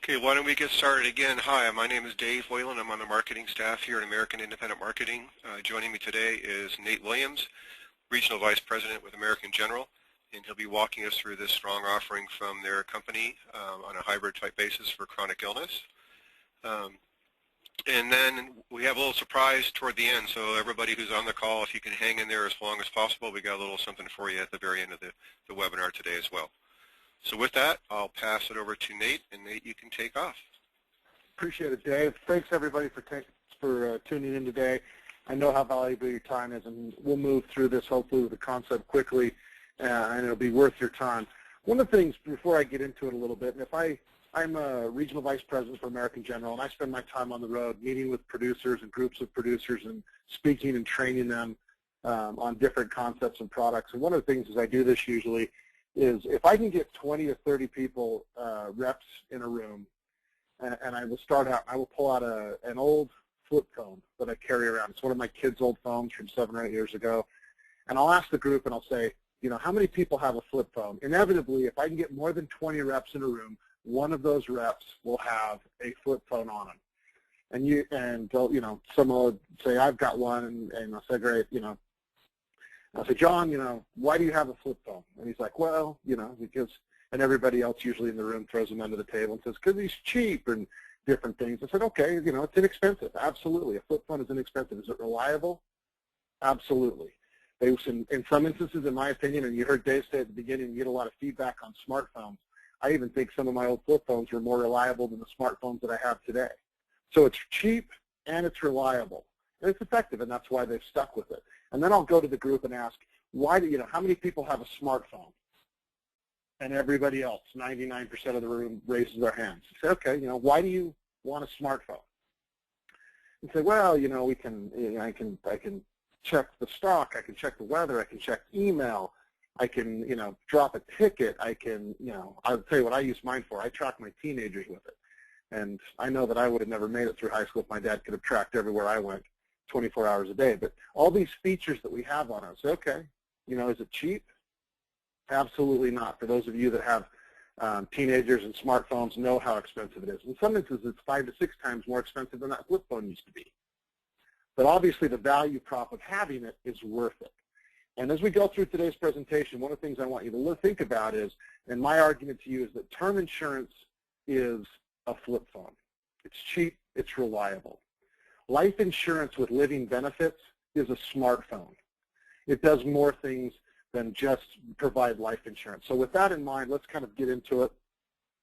Okay, why don't we get started again? Hi, my name is Dave Whalen. I'm on the marketing staff here at American Independent Marketing. Joining me today is Nate Williams, Regional Vice President with American General, and he'll be walking us through this strong offering from their company on a hybrid type basis for chronic illness. And then we have a little surprise toward the end, so everybody who's on the call, if you can hang in there as long as possible, we got a little something for you at the very end of the webinar today as well. So with that, I'll pass it over to Nate, and Nate, you can take off. Appreciate it, Dave. Thanks, everybody, for tuning in today. I know how valuable your time is, and we'll move through this, hopefully, with the concept quickly, and it'll be worth your time. One of the things, before I get into it a little bit, and I'm a Regional Vice President for American General, and I spend my time on the road meeting with producers and groups of producers and speaking and training them on different concepts and products. And one of the things is I do this usually is if I can get 20 or 30 people, reps in a room, and I will start out, I will pull out an old flip phone that I carry around. It's one of my kids' old phones from 7 or 8 years ago. And I'll ask the group and I'll say, you know, how many people have a flip phone? Inevitably, if I can get more than 20 reps in a room, one of those reps will have a flip phone on them. And they'll, you know, someone will say, I've got one, and I'll say, great, you know. I say, John, you know, why do you have a flip phone? And he's like, well, you know, because, and everybody else usually in the room throws him under the table and says, because he's cheap and different things. I said, okay, you know, it's inexpensive. Absolutely. A flip phone is inexpensive. Is it reliable? Absolutely. In some instances, in my opinion, and you heard Dave say at the beginning, you get a lot of feedback on smartphones. I even think some of my old flip phones were more reliable than the smartphones that I have today. So it's cheap and it's reliable. And it's effective, and that's why they've stuck with it. And then I'll go to the group and ask, why do you know, how many people have a smartphone? And everybody else, 99% of the room, raises their hands. I say, okay, you know, why do you want a smartphone? And say, well, you know, I can check the stock, I can check the weather, I can check email, I can, you know, drop a ticket, I can, you know, I'll tell you what I use mine for. I track my teenagers with it. And I know that I would have never made it through high school if my dad could have tracked everywhere I went 24 hours a day. But all these features that we have on us, okay, you know, is it cheap? Absolutely not. For those of you that have teenagers and smartphones, know how expensive it is. In some instances, it's 5 to 6 times more expensive than that flip phone used to be. But obviously, the value prop of having it is worth it. And as we go through today's presentation, one of the things I want you to think about is, and my argument to you is that term insurance is a flip phone. It's cheap, it's reliable. Life insurance with living benefits is a smartphone. It does more things than just provide life insurance. So with that in mind, let's kind of get into it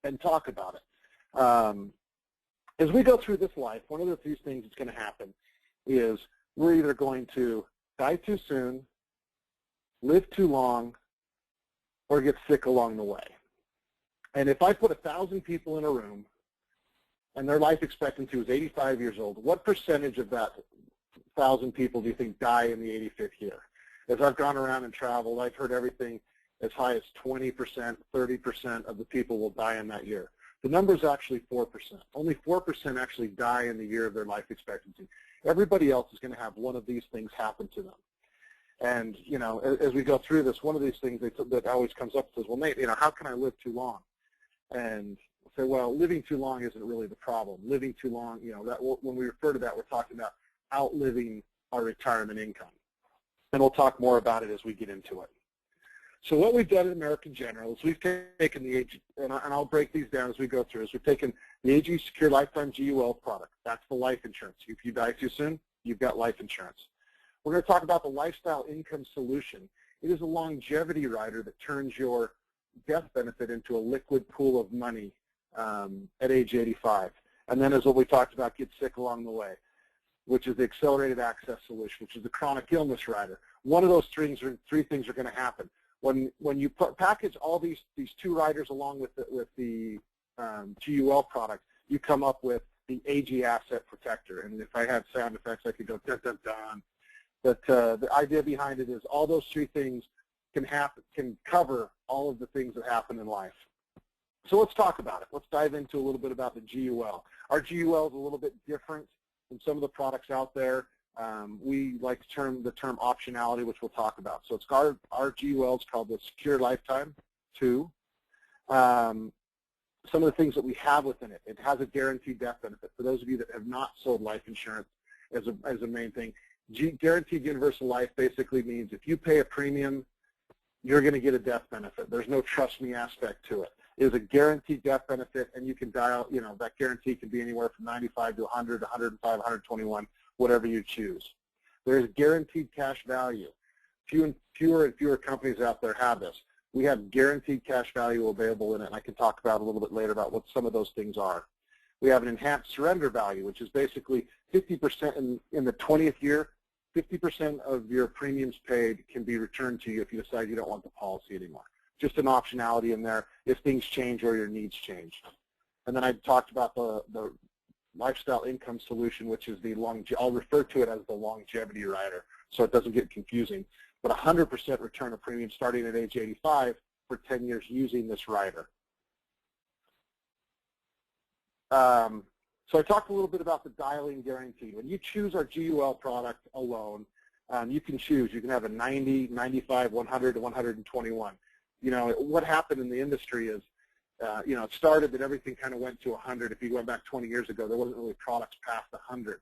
and talk about it. As we go through this life, one of the few things that's going to happen is we're either going to die too soon, live too long, or get sick along the way. And if I put 1,000 people in a room and their life expectancy was 85 years old, what percentage of that 1,000 people do you think die in the 85th year? As I've gone around and traveled, I've heard everything as high as 20%, 30% of the people will die in that year. The number is actually 4%. Only 4% actually die in the year of their life expectancy. Everybody else is going to have one of these things happen to them. And, you know, as we go through this, one of these things that always comes up says, well, Nate, you know, how can I live too long? And say, well, living too long isn't really the problem. Living too long, you know, that when we refer to that, we're talking about outliving our retirement income. And we'll talk more about it as we get into it. So what we've done at American General is we've taken the AG, and I'll break these down as we go through, is we've taken the AG Secure Lifetime GUL product. That's the life insurance. If you die too soon, you've got life insurance. We're going to talk about the Lifestyle Income Solution. It is a longevity rider that turns your death benefit into a liquid pool of money at age 85. And then as what we talked about, get sick along the way, which is the Accelerated Access Solution, which is the Chronic Illness Rider. One of those three things are going to happen. When you package all these two riders along with the GUL product, you come up with the AG Asset Protector. And if I had sound effects, I could go dun dun dun. But the idea behind it is all those three things can cover all of the things that happen in life. So let's talk about it. Let's dive into a little bit about the GUL. Our GUL is a little bit different than some of the products out there. We like the term optionality, which we'll talk about. So it's our GUL is called the Secure Lifetime 2. some of the things that we have within it. It has a guaranteed death benefit. For those of you that have not sold life insurance as a main thing, guaranteed universal life basically means if you pay a premium, you're going to get a death benefit. There's no trust me aspect to it. It is a guaranteed death benefit, and you can dial, that guarantee can be anywhere from 95 to 100, 105, 121, whatever you choose. There's guaranteed cash value. Fewer and fewer companies out there have this. We have guaranteed cash value available in it, and I can talk about a little bit later about what some of those things are. We have an enhanced surrender value, which is basically 50% in the 20th year, 50% of your premiums paid can be returned to you if you decide you don't want the policy anymore. Just an optionality in there if things change or your needs change. And then I talked about the lifestyle income solution, which is I'll refer to it as the longevity rider so it doesn't get confusing. But 100% return of premium starting at age 85 for 10 years using this rider. So I talked a little bit about the dialing guarantee. When you choose our GUL product alone, you can choose. You can have a 90, 95, 100, 121. What happened in the industry is, it started that everything kind of went to 100. If you went back 20 years ago, there wasn't really products past 100.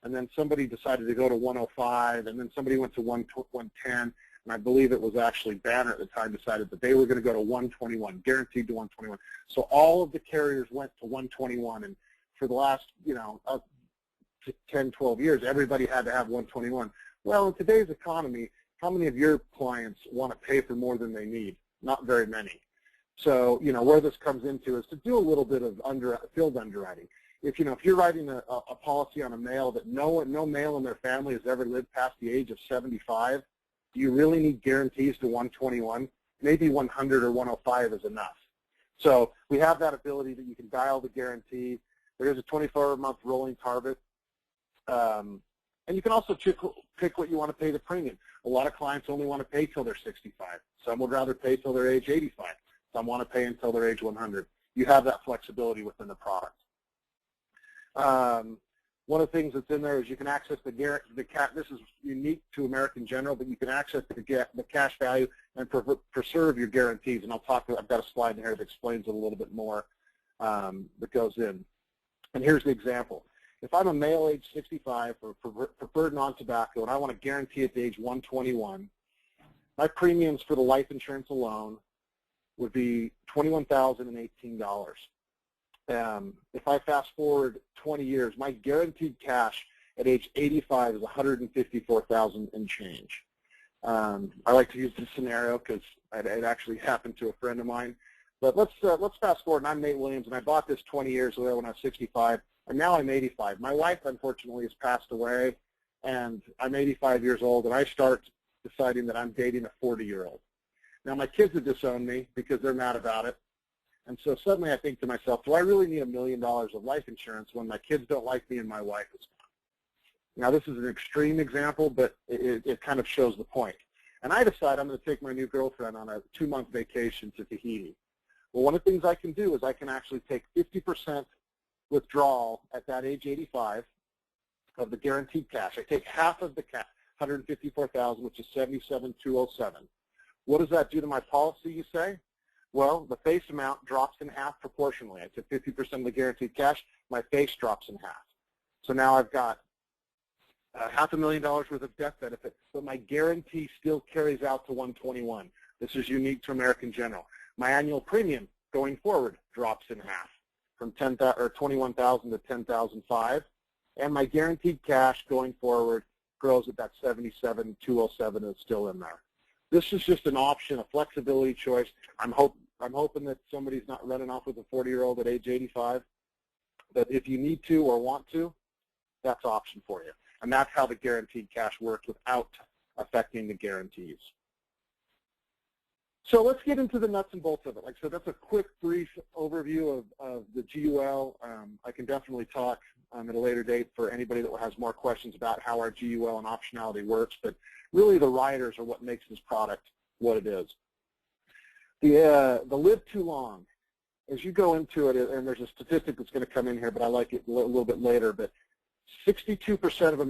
And then somebody decided to go to 105, and then somebody went to 110, and I believe it was actually Banner at the time decided that they were going to go to 121, guaranteed to 121. So all of the carriers went to 121, and for the last, up to 10, 12 years, everybody had to have 121. Well, in today's economy, how many of your clients want to pay for more than they need? Not very many. So, where this comes into is to do a little bit of field underwriting. If you're writing a policy on a male that no male in their family has ever lived past the age of 75, do you really need guarantees to 121? Maybe 100 or 105 is enough. So we have that ability that you can dial the guarantee. There is a 24-month rolling target. And you can also pick what you want to pay the premium. A lot of clients only want to pay till they're 65. Some would rather pay till they're age 85. Some want to pay until they're age 100. You have that flexibility within the product. One of the things that's in there is you can access this is unique to American General, but you can access the cash value and preserve your guarantees. And I've got a slide in here that explains it a little bit more that goes in. And here's the example. If I'm a male age 65 for preferred non-tobacco and I want to guarantee it to age 121, my premiums for the life insurance alone would be $21,018. If I fast forward 20 years, my guaranteed cash at age 85 is $154,000 and change. I like to use this scenario because it actually happened to a friend of mine. But let's fast forward, and I'm Nate Williams, and I bought this 20 years ago when I was 65, and now I'm 85. My wife, unfortunately, has passed away, and I'm 85 years old, and I start deciding that I'm dating a 40-year-old. Now, my kids have disowned me because they're mad about it. And so suddenly I think to myself, do I really need $1 million of life insurance when my kids don't like me and my wife is gone? Now, this is an extreme example, but it kind of shows the point. And I decide I'm going to take my new girlfriend on a 2-month vacation to Tahiti. Well, one of the things I can do is I can actually take 50% withdrawal at that age 85 of the guaranteed cash. I take half of the cash, $154,000, which is $77,207. What does that do to my policy, you say? Well, the face amount drops in half proportionally. I took 50% of the guaranteed cash. My face drops in half. So now I've got $500,000 worth of death benefit, but my guarantee still carries out to 121. This is unique to American General. My annual premium going forward drops in half from $21,000 to $10,005, and my guaranteed cash going forward grows at that $77,207 is still in there. This is just an option, a flexibility choice. I'm hoping that somebody's not running off with a 40-year-old at age 85. But if you need to or want to, that's an option for you. And that's how the guaranteed cash works without affecting the guarantees. So let's get into the nuts and bolts of it. Like I said, that's a quick, brief overview of the GUL. I can definitely talk at a later date for anybody that has more questions about how our GUL and optionality works. But really, the riders are what makes this product what it is. The live too long. As you go into it, and there's a statistic that's going to come in here, but I like it a little bit later. But 61% of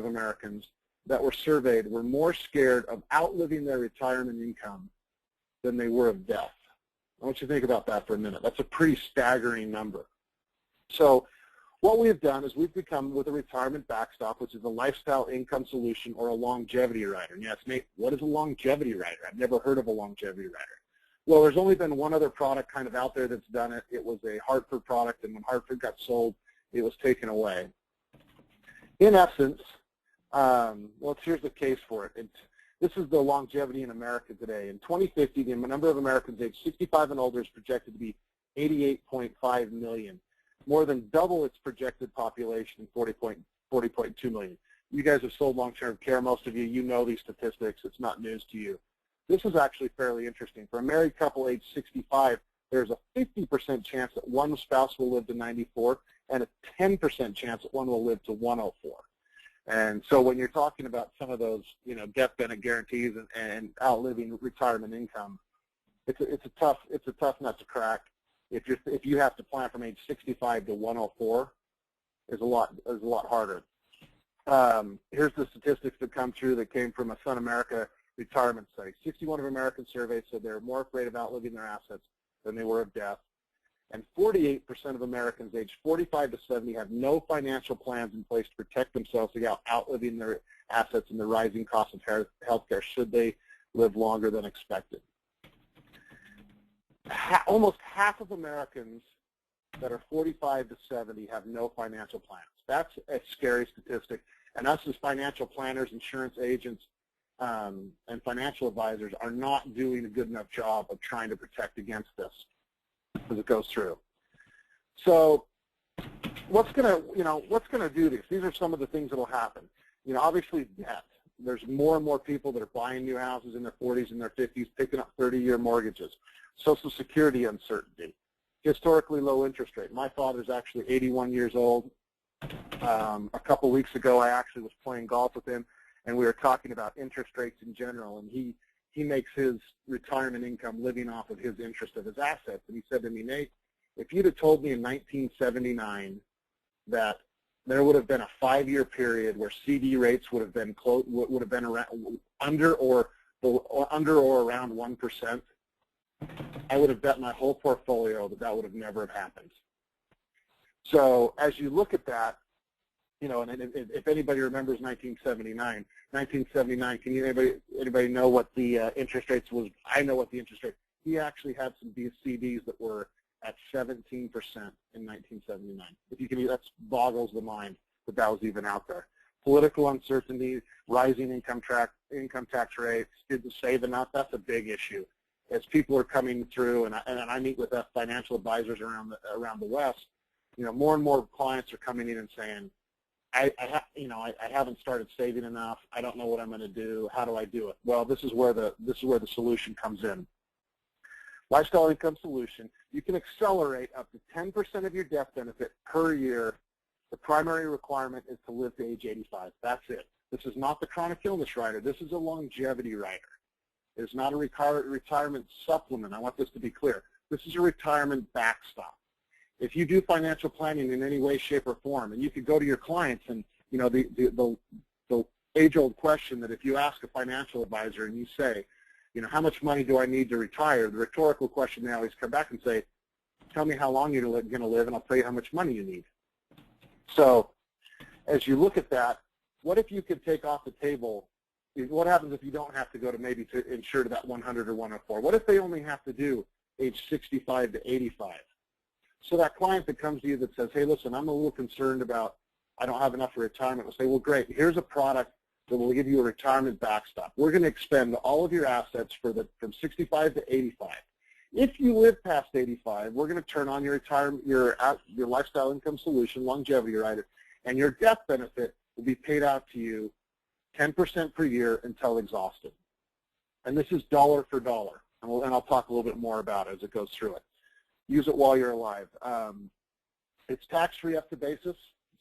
Americans that were surveyed were more scared of outliving their retirement income than they were of death. I want you to think about that for a minute. That's a pretty staggering number. So what we've done is we've become with a retirement backstop, which is a lifestyle income solution or a longevity rider. And yes, Nate, what is a longevity rider? I've never heard of a longevity rider. Well, there's only been one other product kind of out there that's done it. It was a Hartford product, and when Hartford got sold, it was taken away. In essence, here's the case for it. This is the longevity in America today. In 2050, the number of Americans aged 65 and older is projected to be 88.5 million, more than double its projected population, 40.2 million. You guys have sold long-term care. Most of you, you know these statistics. It's not news to you. This is actually fairly interesting. For a married couple age 65, there's a 50% chance that one spouse will live to 94 and a 10% chance that one will live to 104. And so when you're talking about some of those, death benefit guarantees and outliving retirement income, it's a tough nut to crack. If you have to plan from age 65 to 104, is a lot harder. Here's the statistics that come through that came from a Sun America retirement study. 61 of American surveys said they're more afraid of outliving their assets than they were of death. And 48% of Americans aged 45 to 70 have no financial plans in place to protect themselves against outliving their assets and the rising cost of health care should they live longer than expected. Almost half of Americans that are 45 to 70 have no financial plans. That's a scary statistic. And us as financial planners, insurance agents, and financial advisors are not doing a good enough job of trying to protect against this as it goes through. So what's going to do this? These are some of the things that will happen. Obviously debt. There's more and more people that are buying new houses in their 40s and their 50s, picking up 30-year mortgages. Social Security uncertainty. Historically low interest rate. My father's actually 81 years old. A couple weeks ago, I actually was playing golf with him, and we were talking about interest rates in general, and he makes his retirement income living off of his interest of his assets. And he said to me, Nate, if you'd have told me in 1979 that there would have been a 5-year period where CD rates would have been around, under or around 1%, I would have bet my whole portfolio that would have never have happened. So as you look at that, and if anybody remembers 1979, can anybody know what the interest rates was? I know what the interest rate. He actually had some CDs that were at 17% in 1979. If you can, that boggles the mind that was even out there. Political uncertainty, rising income tax rates, did the save enough? That's a big issue. As people are coming through, and I meet with financial advisors around the West, more and more clients are coming in and saying, I haven't started saving enough. I don't know what I'm going to do. How do I do it? Well, this is where the solution comes in. Lifestyle income solution. You can accelerate up to 10% of your death benefit per year. The primary requirement is to live to age 85. That's it. This is not the chronic illness rider. This is a longevity rider. It's not a retirement supplement. I want this to be clear. This is a retirement backstop. If you do financial planning in any way, shape, or form, and you could go to your clients and, the age-old question that if you ask a financial advisor and you say, how much money do I need to retire, the rhetorical question they always come back and say, tell me how long you're going to live, and I'll tell you how much money you need. So as you look at that, what if you could take off the table, what happens if you don't have to go to insure to that 100 or 104? What if they only have to do age 65 to 85? So that client that comes to you that says, hey, listen, I'm a little concerned about I don't have enough for retirement, will say, well, great, here's a product that will give you a retirement backstop. We're going to expend all of your assets from 65 to 85. If you live past 85, we're going to turn on your lifestyle income solution, longevity rider, and your death benefit will be paid out to you 10% per year until exhausted. And this is dollar for dollar, and I'll talk a little bit more about it as it goes through it. Use it while you're alive. It's tax-free up to basis,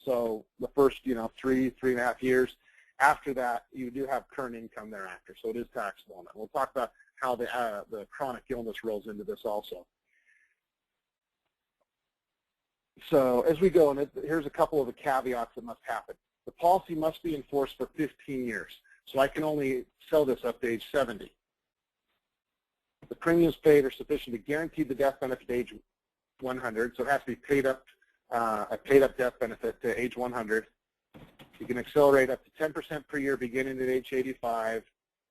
so the first 3.5 years. After that, you do have current income thereafter, so it is taxable. And we'll talk about how the chronic illness rolls into this also. So as we go, and here's a couple of the caveats that must happen. The policy must be enforced for 15 years, so I can only sell this up to age 70. The premiums paid are sufficient to guarantee the death benefit to age 100, so it has to be paid up, a paid-up death benefit to age 100. You can accelerate up to 10% per year beginning at age 85,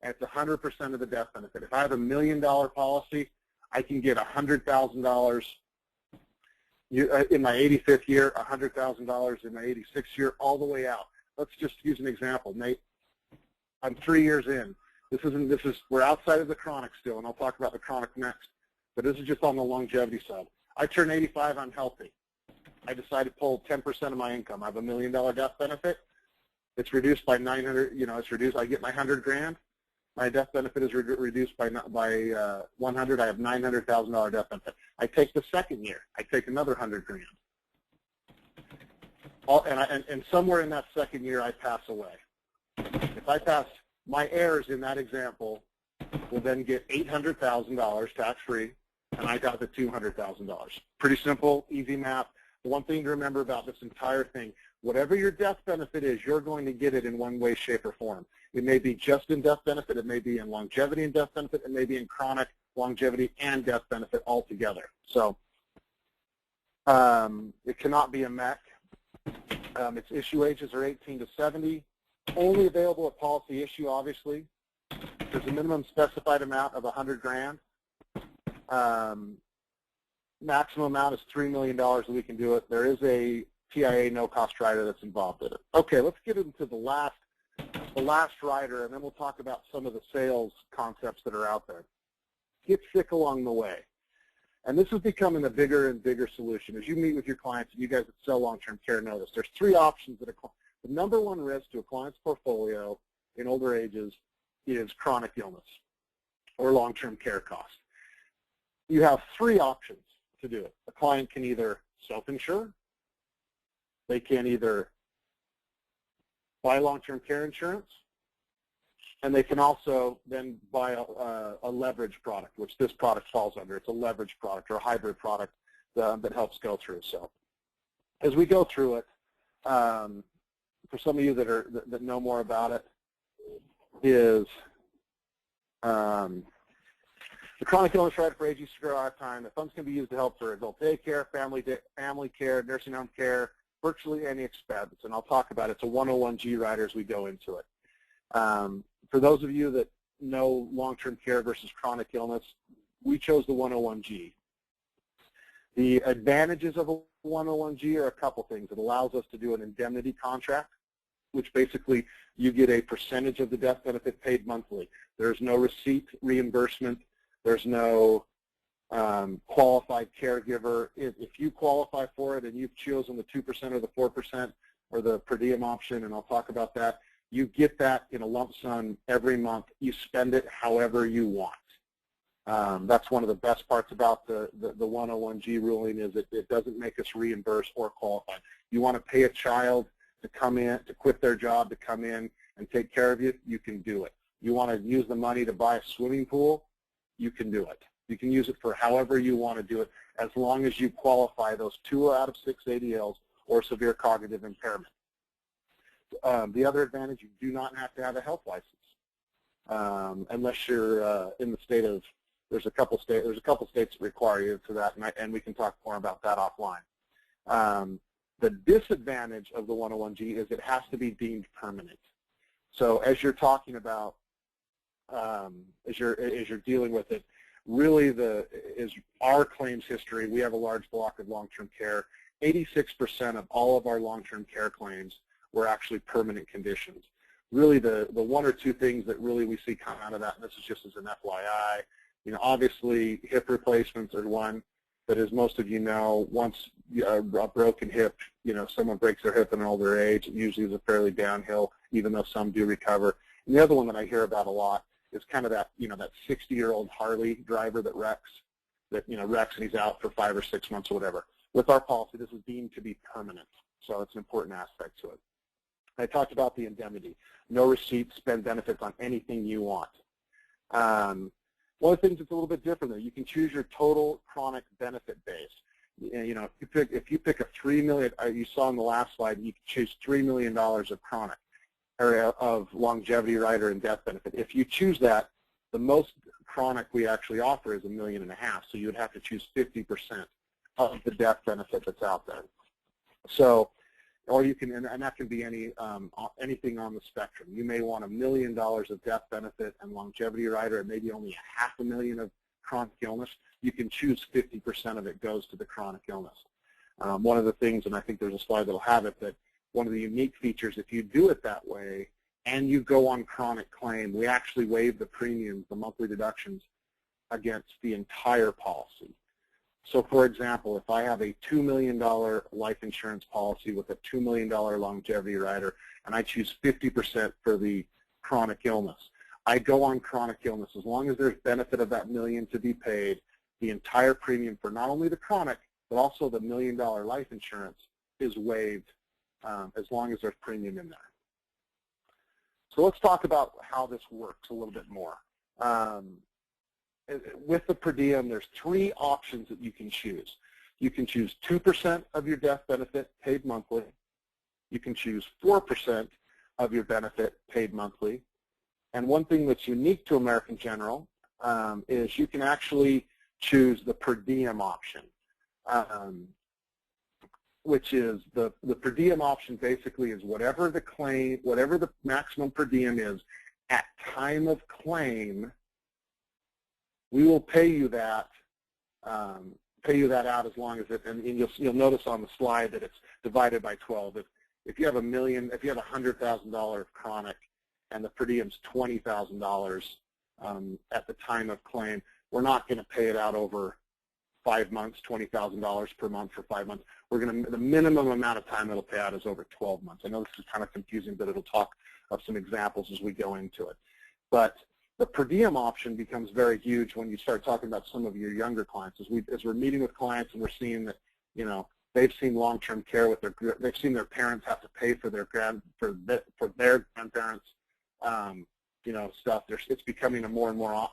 and it's 100% of the death benefit. If I have $1 million policy, I can get $100,000 in my 85th year, $100,000 in my 86th year, all the way out. Let's just use an example, Nate. I'm 3 years in. We're outside of the chronic still, and I'll talk about the chronic next. But this is just on the longevity side. I turn 85, I'm healthy. I decide to pull 10% of my income. I have $1 million death benefit. It's reduced by 900. It's reduced. I get my 100 grand. My death benefit is reduced by 100. I have $900,000 death benefit. I take the second year. I take another 100 grand. And somewhere in that second year, I pass away. If I pass, my heirs in that example will then get $800,000 tax-free, and I got the $200,000. Pretty simple, easy math. The one thing to remember about this entire thing, whatever your death benefit is, you're going to get it in one way, shape, or form. It may be just in death benefit. It may be in longevity and death benefit. It may be in chronic, longevity, and death benefit altogether. So it cannot be a MEC. Its issue ages are 18 to 70. Only available at policy issue, obviously. There's a minimum specified amount of 100 grand. Maximum amount is $3 million that we can do it. There is a TIA no-cost rider that's involved in it. Okay, let's get into the last rider, and then we'll talk about some of the sales concepts that are out there. Get sick along the way. And this is becoming a bigger and bigger solution. As you meet with your clients, and you guys that sell long-term care know this, there's three options that the number one risk to a client's portfolio in older ages is chronic illness or long-term care costs. You have three options to do it. A client can either self-insure, they can either buy long-term care insurance, and they can also then buy a leverage product, which this product falls under. It's a leverage product or a hybrid product that helps go through. So as we go through it, for some of you that know more about it, is the chronic illness rider for age secure lifetime. The funds can be used to help for adult daycare, family care, nursing home care, virtually any expense. And I'll talk about it. It's a 101G rider as we go into it. For those of you that know long-term care versus chronic illness, we chose the 101G. The advantages of a 101G are a couple things. It allows us to do an indemnity contract, which basically you get a percentage of the death benefit paid monthly. There's no receipt reimbursement. There's no qualified caregiver. If you qualify for it and you've chosen the 2% or the 4% or the per diem option, and I'll talk about that, you get that in a lump sum every month. You spend it however you want. That's one of the best parts about the 101G ruling is it doesn't make us reimburse or qualify. You want to pay a child to come in, to quit their job, to come in and take care of you, you can do it. You want to use the money to buy a swimming pool, you can do it. You can use it for however you want to do it, as long as you qualify those 2 out of 6 ADLs or severe cognitive impairment. The other advantage, you do not have to have a health license, unless you're in the state of. There's a couple states that require you to that, and we can talk more about that offline. The disadvantage of the 101G is it has to be deemed permanent. So as you're talking about, as you're dealing with it, really is our claims history. We have a large block of long-term care. 86% of all of our long-term care claims were actually permanent conditions. Really, the one or two things that really we see come out of that, and this is just as an FYI, obviously hip replacements are one. But as most of you know, once a broken hip, someone breaks their hip in an older age, it usually is a fairly downhill, even though some do recover. And the other one that I hear about a lot is kind of that, that 60-year-old Harley driver that wrecks and he's out for 5 or 6 months or whatever. With our policy, this is deemed to be permanent, so it's an important aspect to it. I talked about the indemnity. No receipts, spend benefits on anything you want. One of the things that's a little bit different, though, you can choose your total chronic benefit base. If you pick a $3 million, you saw in the last slide, you can choose $3 million of chronic, or of longevity rider and death benefit. If you choose that, the most chronic we actually offer is $1.5 million, so you would have to choose 50% of the death benefit that's out there. So, or you can, and that can be anything on the spectrum. You may want $1 million of death benefit and longevity rider, and maybe only $500,000 of chronic illness. You can choose 50% of it goes to the chronic illness. One of the things, and I think there's a slide that'll have it, that one of the unique features, if you do it that way and you go on chronic claim, we actually waive the premiums, the monthly deductions, against the entire policy. So, for example, if I have a $2 million life insurance policy with a $2 million longevity rider, and I choose 50% for the chronic illness, I go on chronic illness. As long as there's benefit of that $1 million to be paid, the entire premium for not only the chronic, but also the $1 million life insurance is waived as long as there's premium in there. So let's talk about how this works a little bit more. With the per diem, there's 3 options that you can choose. You can choose 2% of your death benefit paid monthly. You can choose 4% of your benefit paid monthly. And one thing that's unique to American General is you can actually choose the per diem option, which is the per diem option basically is whatever the claim, whatever the maximum per diem is at time of claim, we will pay you that out as long as it, and you'll notice on the slide that it's divided by 12. If you have $100,000 of chronic and the per diem's $20,000 at the time of claim, we're not going to pay it out over 5 months, $20,000 per month for 5 months. The minimum amount of time it'll pay out is over 12 months. I know this is kind of confusing, but it'll talk of some examples as we go into it. But the per diem option becomes very huge when you start talking about some of your younger clients. As we're meeting with clients and we're seeing that, they've seen long-term care with they've seen their parents have to pay for their grandparents, stuff. It's becoming a more and more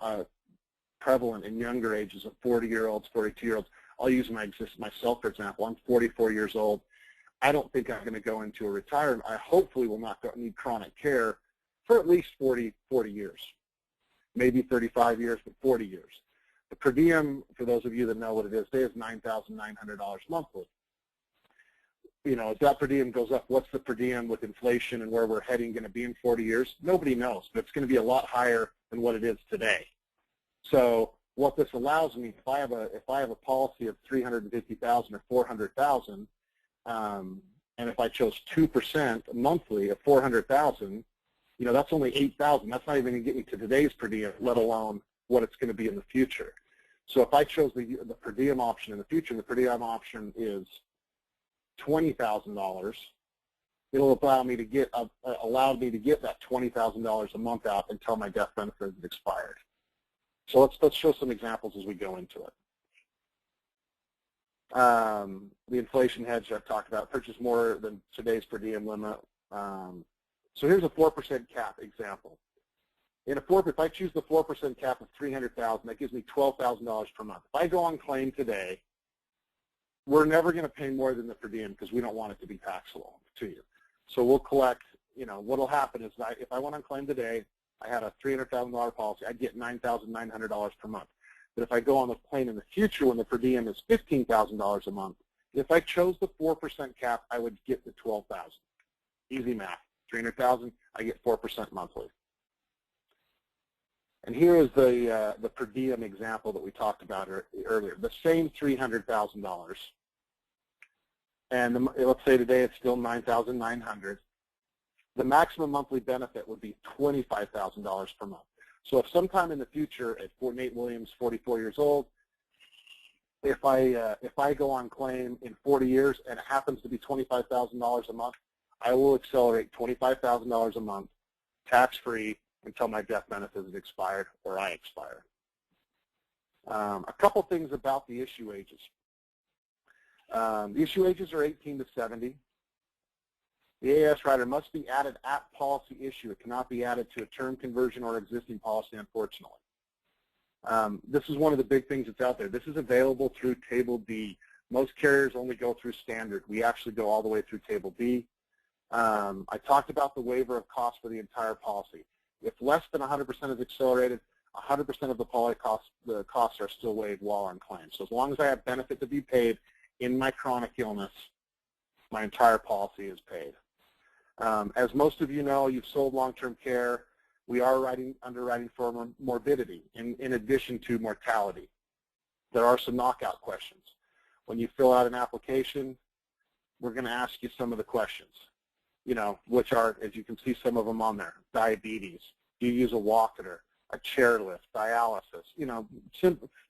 prevalent in younger ages of 40-year-olds, 42-year-olds. I'll use myself for example. I'm 44 years old. I don't think I'm going to go into a retirement. I hopefully will not need chronic care for at least 40 years. Maybe 35 years, but 40 years. The per diem, for those of you that know what it is, today is $9,900 monthly. As that per diem goes up, what's the per diem with inflation and where we're heading going to be in 40 years? Nobody knows, but it's going to be a lot higher than what it is today. So what this allows me, if I have a policy of $350,000 or $400,000, and if I chose 2% monthly of $400,000, that's only $8,000. That's not even going to get me to today's per diem, let alone what it's going to be in the future. So if I chose the per diem option in the future, and the per diem option is $20,000, it'll allow me to get that $20,000 a month out until my death benefit is expired. So let's show some examples as we go into it. The inflation hedge I've talked about, purchase more than today's per diem limit. So here's a 4% cap example. If I choose the 4% cap of $300,000, that gives me $12,000 per month. If I go on claim today, we're never going to pay more than the per diem because we don't want it to be taxable to you. So we'll collect, what will happen is if I went on claim today, I had a $300,000 policy, I'd get $9,900 per month. But if I go on the claim in the future when the per diem is $15,000 a month, if I chose the 4% cap, I would get the $12,000. Easy math. $300,000, I get 4% monthly. And here is the per diem example that we talked about earlier. The same $300,000, and let's say today it's still $9,900. The maximum monthly benefit would be $25,000 per month. So if sometime in the future, at Nate Williams, 44 years old, if I go on claim in 40 years and it happens to be $25,000 a month, I will accelerate $25,000 a month, tax-free, until my death benefit is expired or I expire. A couple things about the issue ages. The issue ages are 18 to 70. The AS rider must be added at policy issue. It cannot be added to a term conversion or existing policy, unfortunately. This is one of the big things that's out there. This is available through Table B. Most carriers only go through standard. We actually go all the way through Table B. I talked about the waiver of cost for the entire policy. If less than 100% is accelerated, 100% of the costs are still waived while on claim. So as long as I have benefit to be paid in my chronic illness, my entire policy is paid. As most of you know, you've sold long-term care. We are underwriting for morbidity in addition to mortality. There are some knockout questions. When you fill out an application, we're going to ask you some of the questions, which are, as you can see, some of them on there. Diabetes. Do you use a walker, a chairlift, dialysis?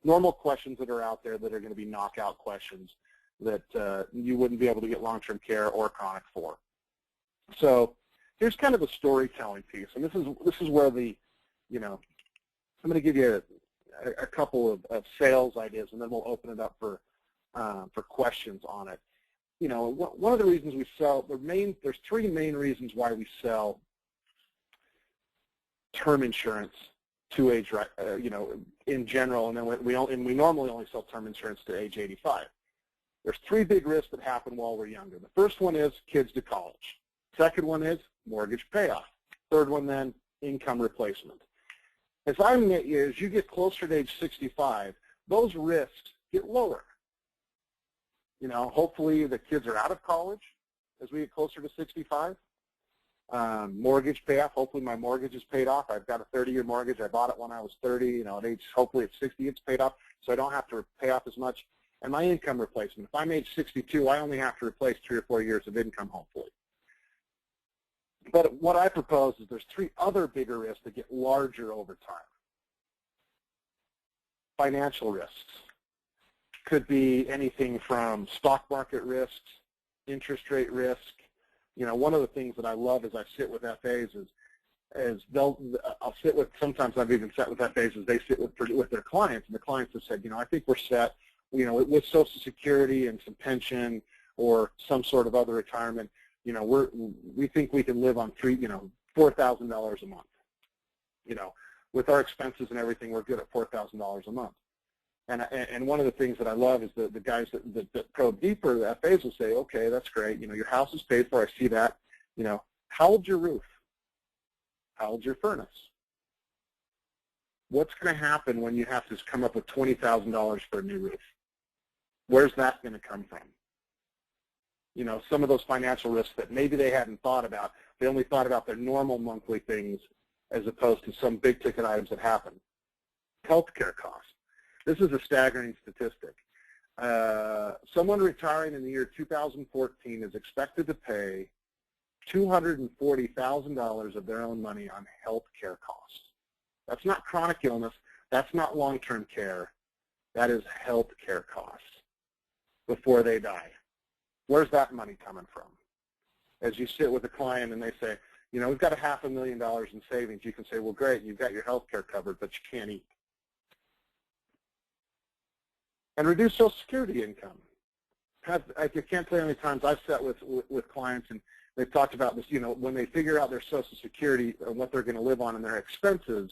Normal questions that are out there that are going to be knockout questions that you wouldn't be able to get long-term care or chronic for. So here's kind of the storytelling piece, and this is where I'm going to give you a couple of sales ideas, and then we'll open it up for questions on it. One of the reasons we sell, there's three main reasons why we sell term insurance to age, in general, and then we normally only sell term insurance to age 85. There's three big risks that happen while we're younger. The first one is kids to college. Second one is mortgage payoff. Third one then, income replacement. As you get closer to age 65, those risks get lower. Hopefully the kids are out of college as we get closer to 65. Mortgage payoff, hopefully my mortgage is paid off. I've got a 30-year mortgage. I bought it when I was 30. Hopefully at 60 it's paid off, so I don't have to pay off as much. And my income replacement. If I'm age 62, I only have to replace 3 or 4 years of income, hopefully. But what I propose is there's three other bigger risks that get larger over time. Financial risks. Could be anything from stock market risks, interest rate risk. One of the things that I love as I sit with FAs sometimes I've even sat with FAs as they sit with their clients, and the clients have said, I think we're set, with Social Security and some pension or some sort of other retirement, we think we can live on $4,000 a month. With our expenses and everything, we're good at $4,000 a month. And one of the things that I love is the guys that probe deeper, the FAs will say, okay, that's great. Your house is paid for. I see that. How old's your roof? How old's your furnace? What's going to happen when you have to come up with $20,000 for a new roof? Where's that going to come from? Some of those financial risks that maybe they hadn't thought about. They only thought about their normal monthly things as opposed to some big ticket items that happen. Healthcare costs. This is a staggering statistic. Someone retiring in the year 2014 is expected to pay $240,000 of their own money on health care costs. That's not chronic illness. That's not long-term care. That is health care costs before they die. Where's that money coming from? As you sit with a client and they say, we've got $500,000 in savings, you can say, well, great, you've got your health care covered, but you can't eat. And reduce Social Security income. I can't tell you how many times I've sat with clients and they've talked about this, when they figure out their Social Security and what they're going to live on and their expenses,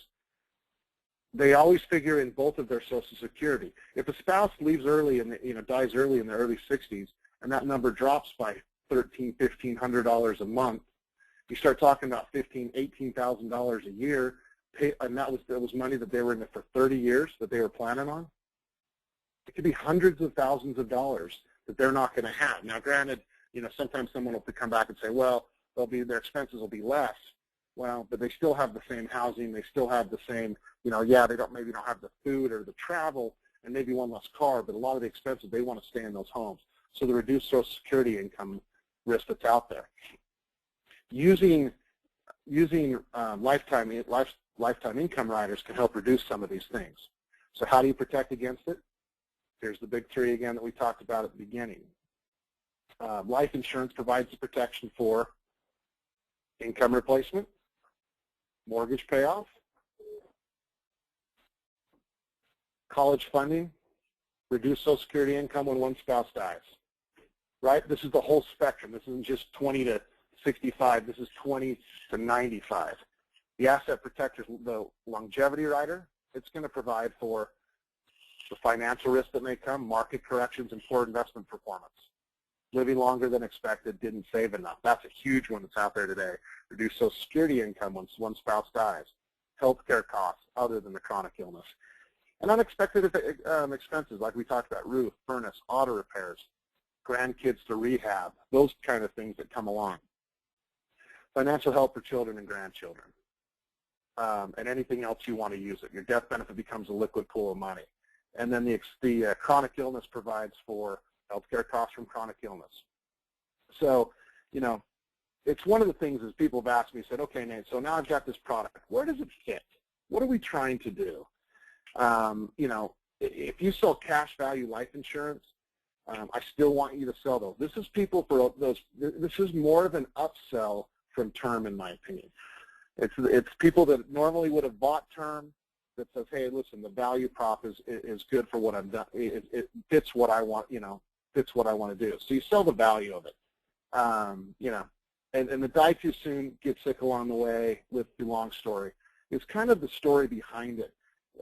they always figure in both of their Social Security. If a spouse leaves early and dies early in their early 60s, and that number drops by $1,300, $1,500 a month, you start talking about $15,000, $18,000 a year, and that was money that they were in it for 30 years that they were planning on. It could be hundreds of thousands of dollars that they're not going to have. Now, granted, sometimes someone will come back and say, well, their expenses will be less. Well, but they still have the same housing. They still have the same, they maybe don't have the food or the travel and maybe one less car, but a lot of the expenses, they want to stay in those homes. So the reduced Social Security income risk that's out there. Using lifetime income riders can help reduce some of these things. So how do you protect against it? Here's the big three again that we talked about at the beginning. Life insurance provides the protection for income replacement, mortgage payoff, college funding, reduce Social Security income when one spouse dies. Right? This is the whole spectrum. This isn't just 20 to 65. This is 20 to 95. The asset protector, the longevity rider, it's going to provide for the financial risk that may come, market corrections, and poor investment performance. Living longer than expected, didn't save enough. That's a huge one that's out there today. Reduce Social Security income once one spouse dies. healthcare costs other than the chronic illness. And unexpected expenses, like we talked about, roof, furnace, auto repairs, grandkids to rehab, those kind of things that come along. Financial help for children and grandchildren, and anything else you want to use it. Your death benefit becomes a liquid pool of money. And then the chronic illness provides for healthcare costs from chronic illness. So, you know, it's one of the things is people have asked me, said, okay, Nate, so now I've got this product. Where does it fit? What are we trying to do? You know, if you sell cash value life insurance, I still want you to sell those. This is people for those. This is more of an upsell from term, in my opinion. It's people that normally would have bought term that says, hey, listen, the value prop is good for what I've done. It fits what I want, you know, fits what I want to do. So you sell the value of it. You know, and the die too soon, get sick along the way, live through long story. It's kind of the story behind it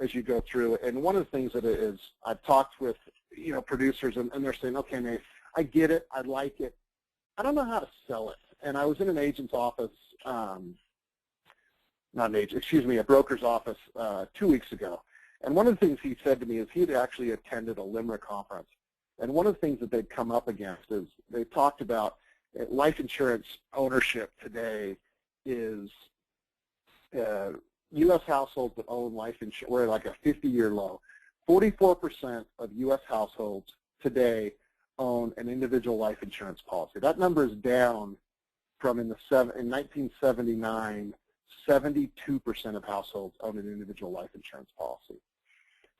as you go through it. And one of the things that it is, I've talked with, you know, producers, and they're saying, okay, Nate, I get it, I like it. I don't know how to sell it. And I was in an agent's office, not an agent, excuse me, a broker's office 2 weeks ago. And one of the things he said to me is he had actually attended a LIMRA conference. And one of the things that they'd come up against is they talked about life insurance ownership today is U.S. households that own life insurance, we're at like a 50-year low. 44% of U.S. households today own an individual life insurance policy. That number is down from in 1979, 72% of households own an individual life insurance policy.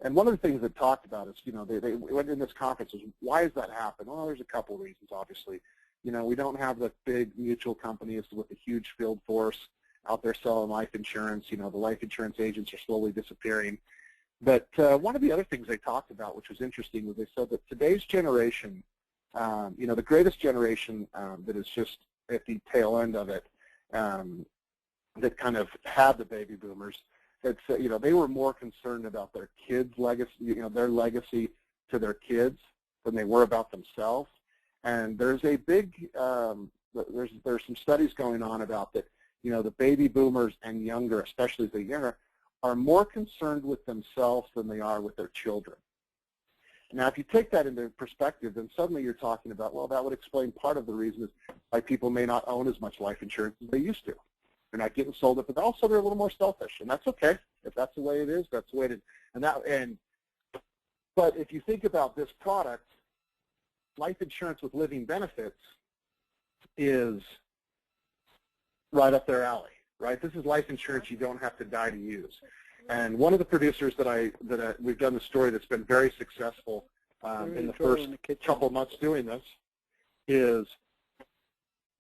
And one of the things that talked about is, you know, they went in this conference is, why does that happen? Well, there's a couple of reasons, obviously. You know, we don't have the big mutual companies with a huge field force out there selling life insurance. You know, the life insurance agents are slowly disappearing. But one of the other things they talked about, which was interesting, was they said that today's generation, you know, the greatest generation that is just at the tail end of it, that kind of had the baby boomers, it's, you know, they were more concerned about their kids' legacy, you know, their legacy to their kids than they were about themselves. And there's a big, there's some studies going on about that, you know, the baby boomers and younger, especially the younger, are more concerned with themselves than they are with their children. Now, if you take that into perspective, then suddenly you're talking about, well, that would explain part of the reason why people may not own as much life insurance as they used to. They're not getting sold it, but also they're a little more selfish, and that's okay. If that's the way it is, that's the way it is. But if you think about this product, life insurance with living benefits is right up their alley, right? This is life insurance you don't have to die to use. And one of the producers that we've done the story that's been very successful in the first couple months doing this is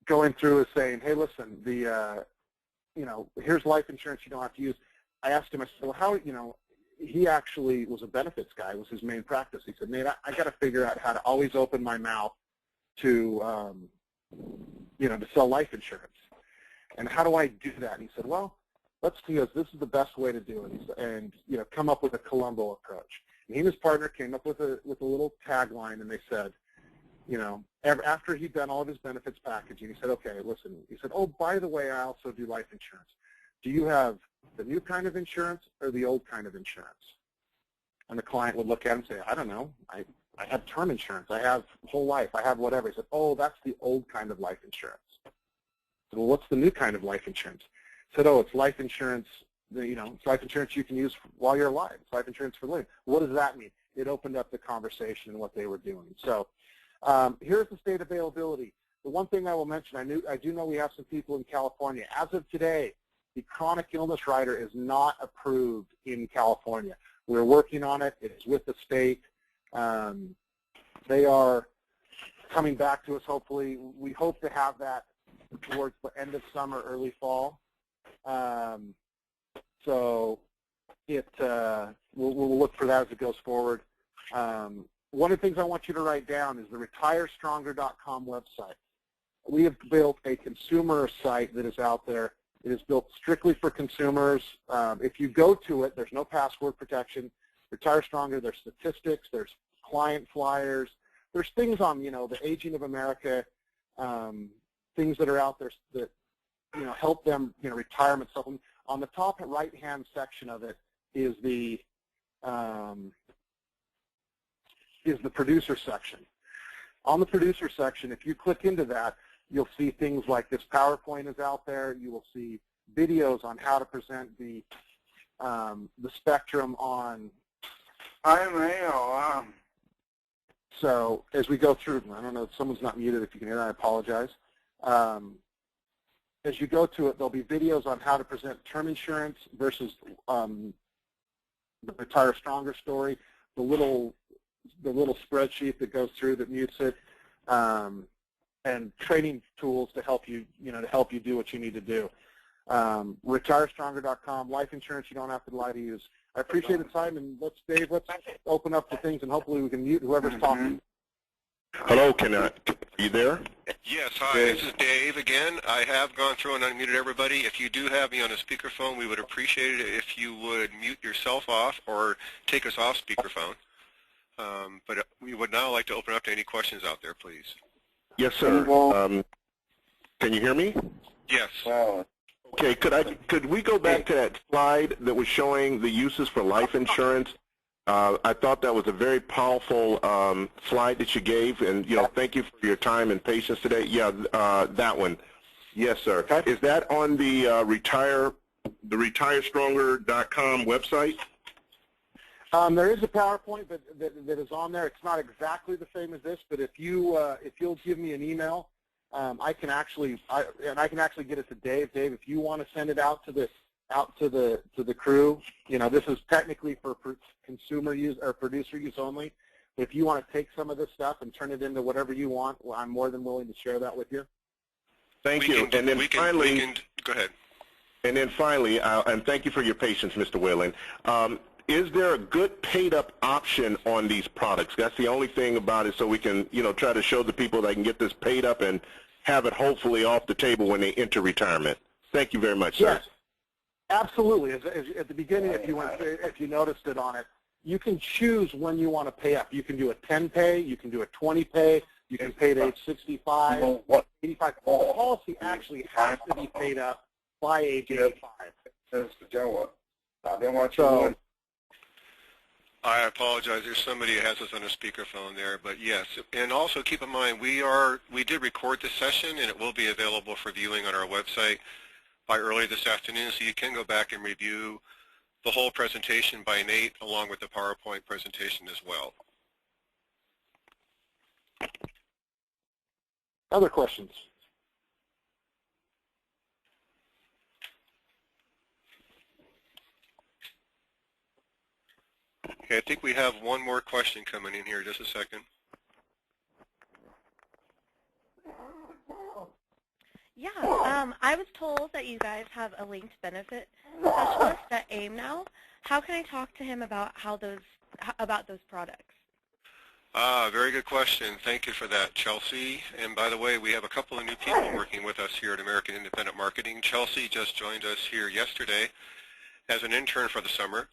going through and saying, hey, listen, you know, here's life insurance you don't have to use. I asked him, I said, well, how, you know, he actually was a benefits guy, was his main practice. He said, Nate, I got to figure out how to always open my mouth to, you know, to sell life insurance. And how do I do that? And he said, well, let's see, this is the best way to do it, and, you know, come up with a Columbo approach. And he and his partner came up with a little tagline, and they said, you know, after he'd done all of his benefits packaging, he said, okay, listen, he said, oh, by the way, I also do life insurance. Do you have the new kind of insurance or the old kind of insurance? And the client would look at him and say, I don't know. I have term insurance. I have whole life. I have whatever. He said, oh, that's the old kind of life insurance. I said, well, what's the new kind of life insurance? He said, oh, it's life insurance, you know, it's life insurance you can use while you're alive. It's life insurance for living. What does that mean? It opened up the conversation and what they were doing. So here's the state availability. The one thing I will mention, I do know we have some people in California. As of today, the chronic illness rider is not approved in California. We're working on it. It's with the state. They are coming back to us, hopefully. We hope to have that towards the end of summer, early fall. So we'll look for that as it goes forward. One of the things I want you to write down is the retirestronger.com website. We have built a consumer site that is out there. It is built strictly for consumers. If you go to it, there's no password protection. Retire Stronger, there's statistics, there's client flyers, there's things on, you know, the aging of America, things that are out there that, you know, help them, you know, retirement supplement. On the top right-hand section of it is the producer section. On the producer section, if you click into that, you'll see things like this PowerPoint is out there. You will see videos on how to present the spectrum on. So as we go through, I don't know if someone's not muted. If you can hear that, I apologize. As you go to it, there'll be videos on how to present term insurance versus the Retire Stronger story, the little spreadsheet that goes through that mutes it, and training tools to help you, do what you need to do. RetireStronger.com, life insurance you don't have to lie to use. I appreciate the time, and Dave, let's open up the things, and hopefully we can mute whoever's talking. Hello, are you there? Yes, hi, this is Dave again. I have gone through and unmuted everybody. If you do have me on a speakerphone, we would appreciate it if you would mute yourself off or take us off speakerphone. But we would now like to open up to any questions out there, please. Yes, sir. Can you hear me? Yes. Okay, could we go back to that slide that was showing the uses for life insurance? I thought that was a very powerful slide that you gave, and thank you for your time and patience today. Yeah, that one. Yes, sir. Is that on the RetireStronger.com website? There is a PowerPoint that is on there. It's not exactly the same as this, but if you'll give me an email, I can actually get it to Dave. Dave, if you want to send it out to the crew, this is technically for consumer use or producer use only. If you want to take some of this stuff and turn it into whatever you want, well, I'm more than willing to share that with you. Thank you. And then finally, go ahead. And then finally, and thank you for your patience, Mr. Whalen. Is there a good paid-up option on these products? That's the only thing about it, so we can, try to show the people that can get this paid up and have it hopefully off the table when they enter retirement. Thank you very much, sir. Yes, absolutely. At the beginning, if you noticed it on it, you can choose when you want to pay up. You can do a 10 pay, you can do a 20 pay, you can pay to age 65, 85. The policy actually has to be paid up by age 85. So, I apologize. There's somebody who has us on a speakerphone there, but yes. And also keep in mind, we did record this session, and it will be available for viewing on our website by early this afternoon, so you can go back and review the whole presentation by Nate along with the PowerPoint presentation as well. Other questions? Okay, I think we have one more question coming in here. Just a second. Yeah, I was told that you guys have a linked benefit specialist at AIM now. How can I talk to him about those products? Very good question. Thank you for that, Chelsea. And by the way, we have a couple of new people working with us here at American Independent Marketing. Chelsea just joined us here yesterday as an intern for the summer.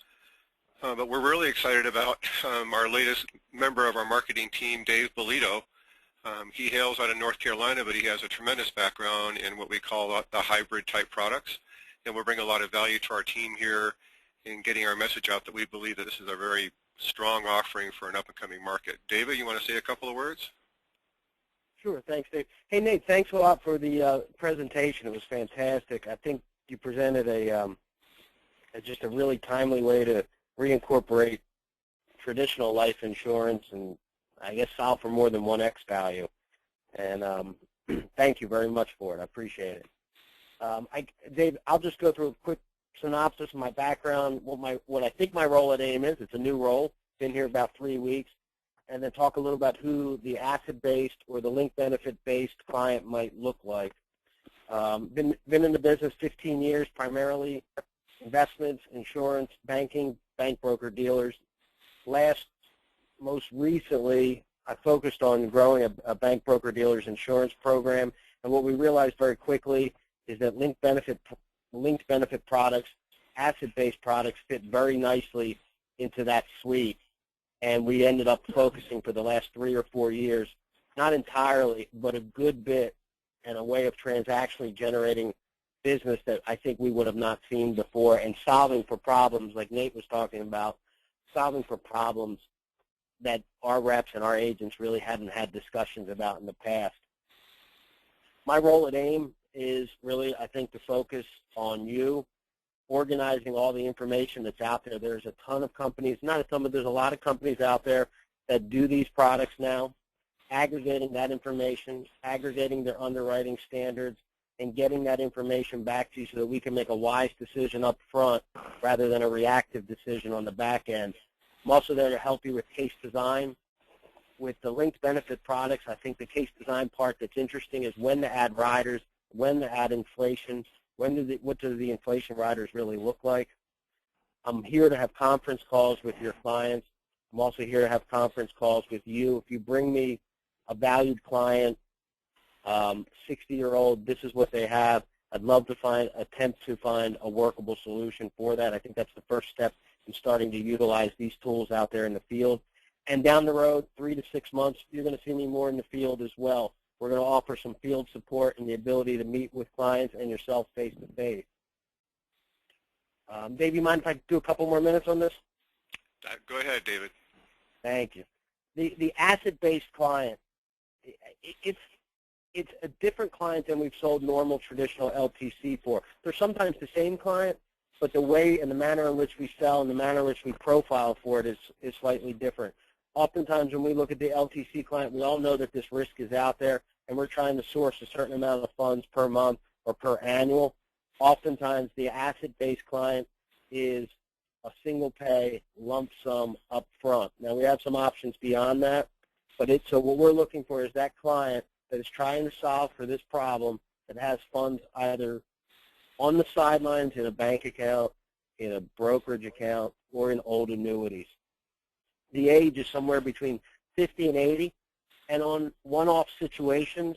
But we're really excited about our latest member of our marketing team, Dave Bolito. He hails out of North Carolina, but he has a tremendous background in what we call the hybrid type products. And we'll bring a lot of value to our team here in getting our message out that we believe that this is a very strong offering for an up-and-coming market. David, you want to say a couple of words? Sure, thanks, Dave. Hey, Nate, thanks a lot for the presentation. It was fantastic. I think you presented just a really timely way to reincorporate traditional life insurance and I guess solve for more than one X value. And thank you very much for it. I appreciate it. Dave, I'll just go through a quick synopsis of my background, what I think my role at AIM is. It's a new role. Been here about 3 weeks. And then talk a little about who the asset-based or the link benefit-based client might look like. Been in the business 15 years, primarily investments, insurance, banking, bank broker dealers. Most recently, I focused on growing a bank broker dealers insurance program. And what we realized very quickly is that linked benefit products, asset-based products fit very nicely into that suite. And we ended up focusing for the last 3 or 4 years, not entirely, but a good bit, and a way of transactionally generating business that I think we would have not seen before, and solving for problems like Nate was talking about, solving for problems that our reps and our agents really hadn't had discussions about in the past. My role at AIM is really, I think, to focus on you, organizing all the information that's out there. There's a ton of companies, not a ton, but there's a lot of companies out there that do these products now, aggregating that information, aggregating their underwriting standards, and getting that information back to you so that we can make a wise decision up front rather than a reactive decision on the back end. I'm also there to help you with case design. With the linked benefit products, I think the case design part that's interesting is when to add riders, when to add inflation, what do the inflation riders really look like. I'm here to have conference calls with your clients. I'm also here to have conference calls with you. If you bring me a valued client, 60-year-old, this is what they have. I'd love to attempt to find a workable solution for that. I think that's the first step in starting to utilize these tools out there in the field. And down the road, 3 to 6 months, you're going to see me more in the field as well. We're going to offer some field support and the ability to meet with clients and yourself face-to-face. Dave, you mind if I do a couple more minutes on this? Go ahead, David. Thank you. The asset-based client, it's a different client than we've sold normal traditional LTC for. They're sometimes the same client, but the way and the manner in which we sell and the manner in which we profile for it is slightly different. Oftentimes when we look at the LTC client, we all know that this risk is out there, and we're trying to source a certain amount of funds per month or per annual. Oftentimes the asset-based client is a single pay lump sum up front. Now we have some options beyond that, but so what we're looking for is that client that is trying to solve for this problem that has funds either on the sidelines in a bank account, in a brokerage account, or in old annuities. The age is somewhere between 50 and 80, and on one-off situations,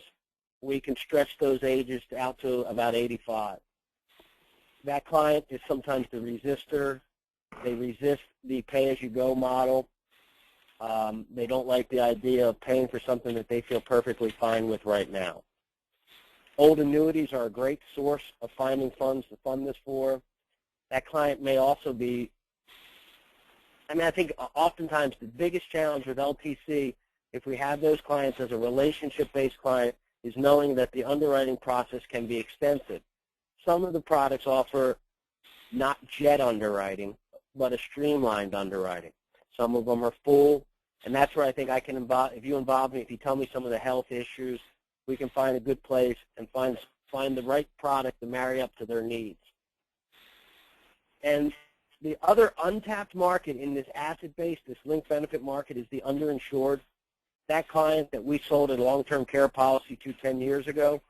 we can stretch those ages out to about 85. That client is sometimes the resistor. They resist the pay-as-you-go model. They don't like the idea of paying for something that they feel perfectly fine with right now. Old annuities are a great source of finding funds to fund this for. That client may also be, I think oftentimes the biggest challenge with LTC, if we have those clients as a relationship-based client, is knowing that the underwriting process can be extensive. Some of the products offer not jet underwriting, but a streamlined underwriting. Some of them are full, and that's where I think I can involve, if you involve me, if you tell me some of the health issues, we can find a good place and find the right product to marry up to their needs. And the other untapped market in this asset-based, this linked benefit market, is the underinsured. That client that we sold a long-term care policy to 10 years ago,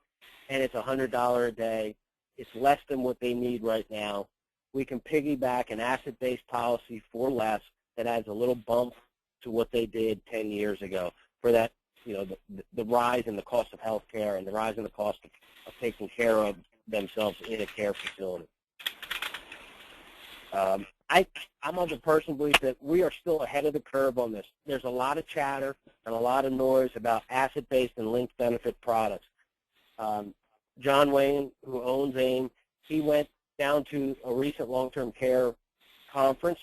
and it's $100 a day. It's less than what they need right now. We can piggyback an asset-based policy for less that adds a little bump to what they did 10 years ago for that, the rise in the cost of health care and the rise in the cost of taking care of themselves in a care facility. I'm of the personal belief that we are still ahead of the curve on this. There's a lot of chatter and a lot of noise about asset-based and linked benefit products. John Wayne, who owns AIM, he went down to a recent long-term care conference.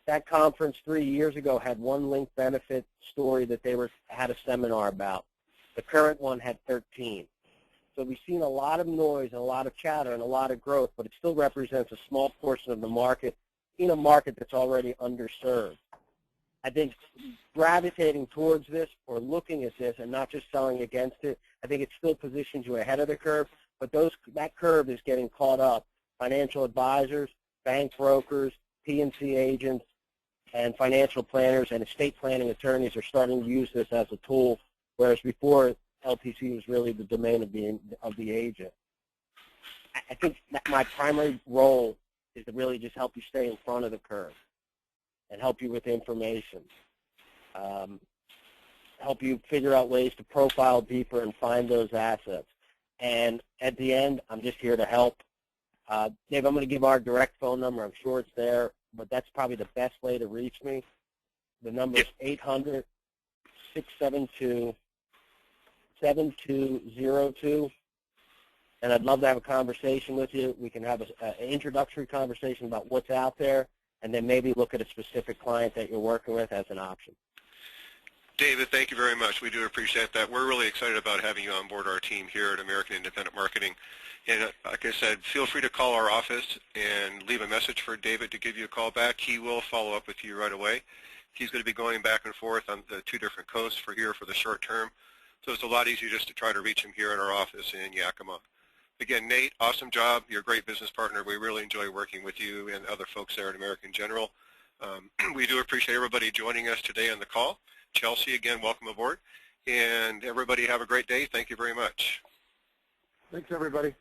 That conference 3 years ago had one linked benefit story that they had a seminar about. The current one had 13. So we've seen a lot of noise and a lot of chatter and a lot of growth, but it still represents a small portion of the market in a market that's already underserved. I think gravitating towards this or looking at this and not just selling against it, I think it still positions you ahead of the curve, but that curve is getting caught up. Financial advisors, bank brokers, P&C agents, and financial planners and estate planning attorneys are starting to use this as a tool, whereas before LTC was really the domain of the agent. I think that my primary role is to really just help you stay in front of the curve and help you with information, help you figure out ways to profile deeper and find those assets. And at the end, I'm just here to help. Dave, I'm going to give our direct phone number. I'm sure it's there, but that's probably the best way to reach me. The number is 800-672-7202. and I'd love to have a conversation with you. We can have an introductory conversation about what's out there, and then maybe look at a specific client that you're working with as an option. David, thank you very much. We do appreciate that. We're really excited about having you on board our team here at American Independent Marketing. And like I said, feel free to call our office and leave a message for David to give you a call back. He will follow up with you right away. He's going to be going back and forth on the 2 different coasts for the short term. So it's a lot easier just to try to reach him here at our office in Yakima. Again, Nate, awesome job. You're a great business partner. We really enjoy working with you and other folks there at American General. We do appreciate everybody joining us today on the call. Chelsea, again, welcome aboard. And everybody have a great day. Thank you very much. Thanks, everybody.